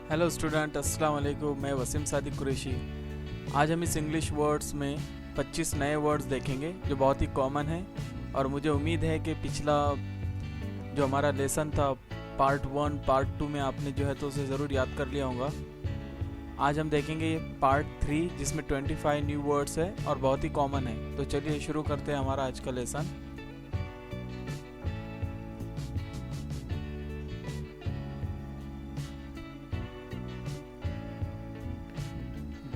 Hello student, अस्सलाम वालेकुम। मैं वसीम सादिक कुरैशी। आज हम इस इंग्लिश वर्ड्स में 25 नए वर्ड्स देखेंगे जो बहुत ही कॉमन हैं, और मुझे उम्मीद है कि पिछला जो हमारा लेसन था पार्ट 1 पार्ट 2 में आपने जो है तो उसे ज़रूर याद कर लिया होगा। आज हम देखेंगे पार्ट 3 जिसमें 25 न्यू वर्ड्स है और बहुत ही कॉमन है। तो चलिए शुरू करते हैं हमारा आज का लेसन।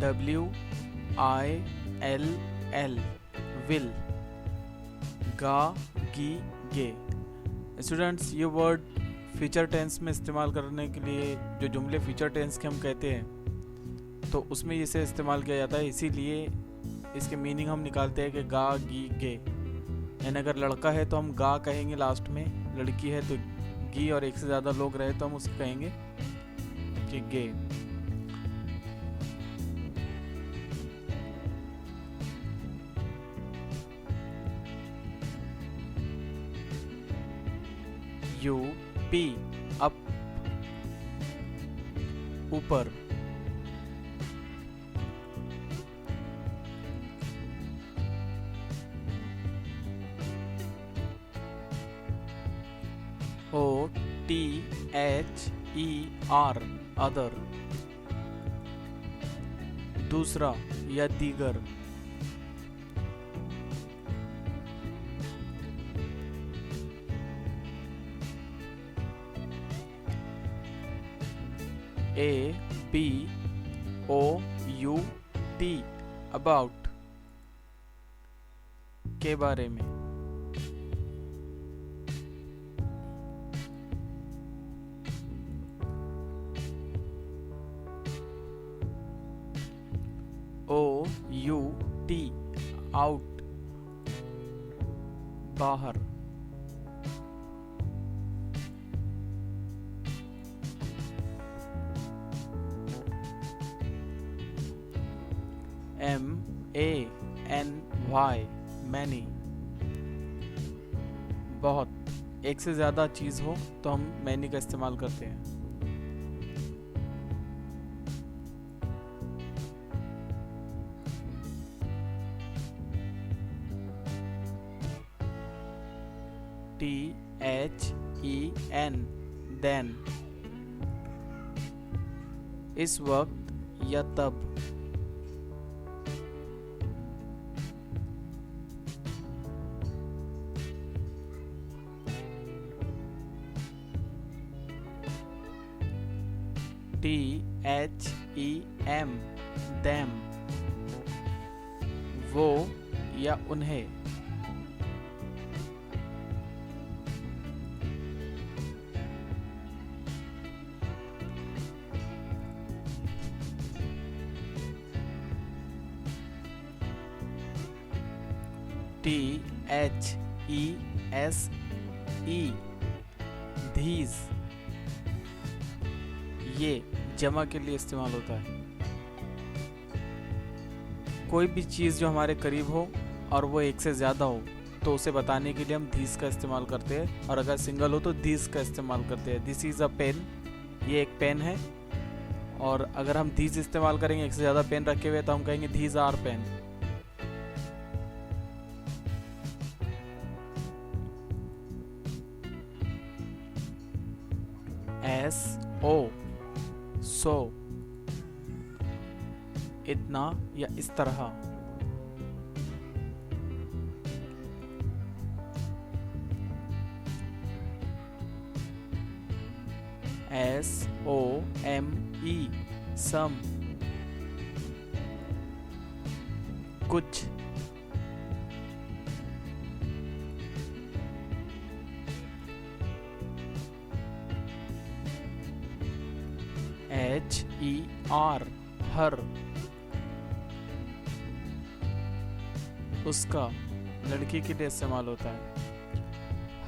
WILL विल, गा गी गे। स्टूडेंट्स, ये वर्ड फ्यूचर टेंस में इस्तेमाल करने के लिए जो जुमले फ्यूचर टेंस के हम कहते हैं तो उसमें इसे इस्तेमाल किया जाता है, इसीलिए इसके मीनिंग हम निकालते हैं कि गा गी गे। यानी अगर लड़का है तो हम गा कहेंगे लास्ट में, लड़की है तो गी, और एक से ज़्यादा लोग रहे तो हम उसको कहेंगे कि गे। यू पी, अप, ऊपर। OTHER, अदर, दूसरा या दीगर। ABOUT, अबाउट, के बारे में। OUT, आउट, बाहर। MANY, मैनी, बहुत। एक से ज़्यादा चीज़ हो तो हम मैनी का इस्तेमाल करते हैं। THEN, देन, इस वक्त या तब। THEM, them, वो या उन्हें। THESE, these, ये जमा के लिए इस्तेमाल होता है। कोई भी चीज़ जो हमारे करीब हो और वो एक से ज़्यादा हो तो उसे बताने के लिए हम these का इस्तेमाल करते हैं, और अगर सिंगल हो तो these का इस्तेमाल करते हैं। दिस इज़ अ पेन, ये एक पेन है। और अगर हम these इस्तेमाल करेंगे एक से ज़्यादा पेन रखे हुए तो हम कहेंगे these आर पेन। SO, सो, इतना या इस तरह। SOME, सम, कुछ। HER, हर, उसका, लड़की के लिए इस्तेमाल होता है।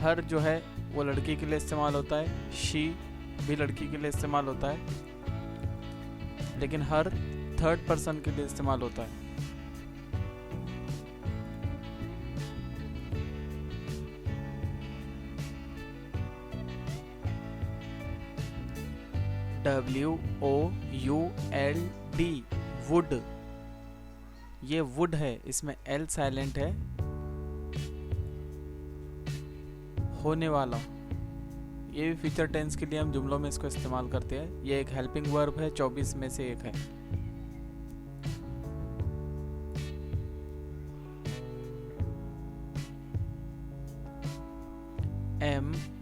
हर जो है वो लड़की के लिए इस्तेमाल होता है, शी भी लड़की के लिए इस्तेमाल होता है, लेकिन हर थर्ड पर्सन के लिए इस्तेमाल होता है। WOULD, would. ये वुड है, इसमें L साइलेंट है। होने वाला, ये भी फ्यूचर टेंस के लिए हम जुमलों में इसको इस्तेमाल करते हैं। ये एक हेल्पिंग वर्ब है, 24 में से एक है।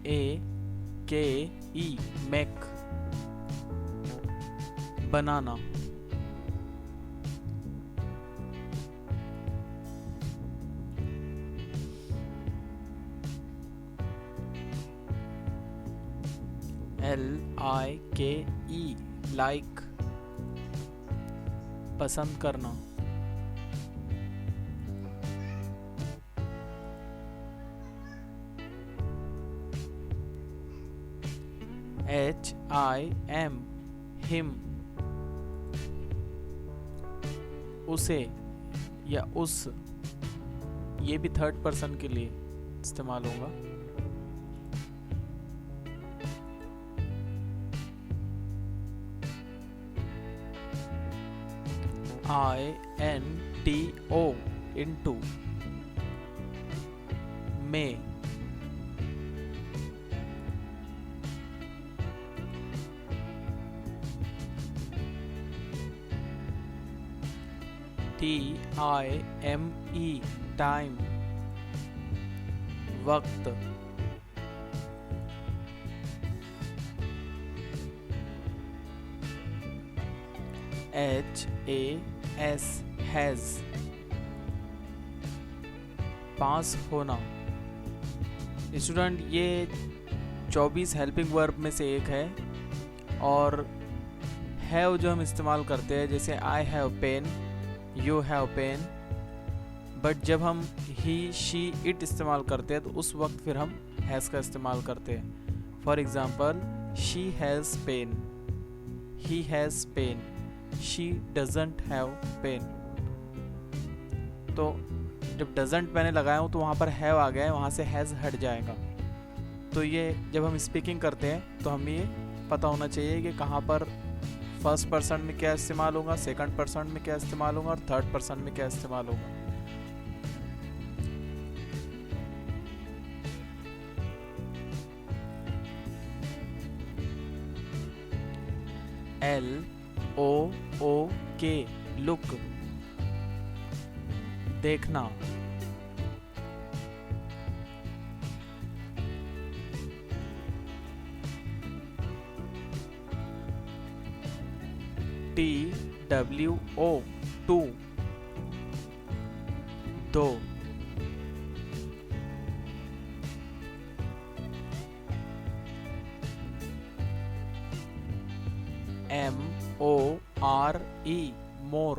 MAKE, मेक, बनाना। LIKE, लाइक, पसंद करना। HIM, हिम, उसे या उस, ये भी थर्ड पर्सन के लिए इस्तेमाल होगा। INTO, into, में। TIME, टाइम, वक्त। HAS, हैज, पास होना। स्टूडेंट, ये 24 हेल्पिंग वर्ब में से एक है। और हैव जो हम इस्तेमाल करते हैं, जैसे I have pen, you have pen, but जब हम ही, शी, इट इस्तेमाल करते हैं तो उस वक्त फिर हम हैज़ का इस्तेमाल करते हैं। For example, she has pen, he has pen, she doesn't have pen. तो जब डजंट मैंने लगाया हूँ तो वहाँ पर हैव आ गया है, वहाँ से हैज़ हट जाएगा। तो ये जब हम स्पीकिंग करते हैं तो हमें ये पता होना चाहिए कि कहाँ पर फर्स्ट पर्सन में क्या इस्तेमाल होगा, सेकंड पर्सन में क्या इस्तेमाल होगा और थर्ड पर्सन में क्या इस्तेमाल होगा। LOOK, लुक, देखना। TWO, टू, दो। MORE, मोर,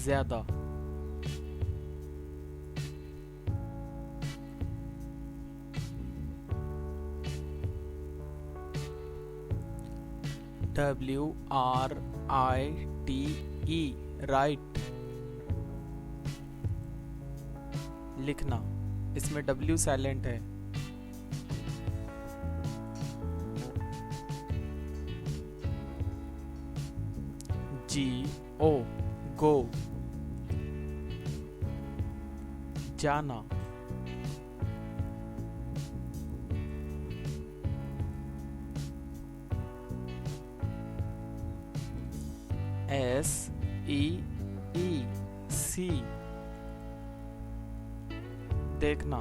ज्यादा। WRITE, राइट, लिखना। इसमें W साइलेंट है। GO, गो, जाना। SEE, सी, देखना।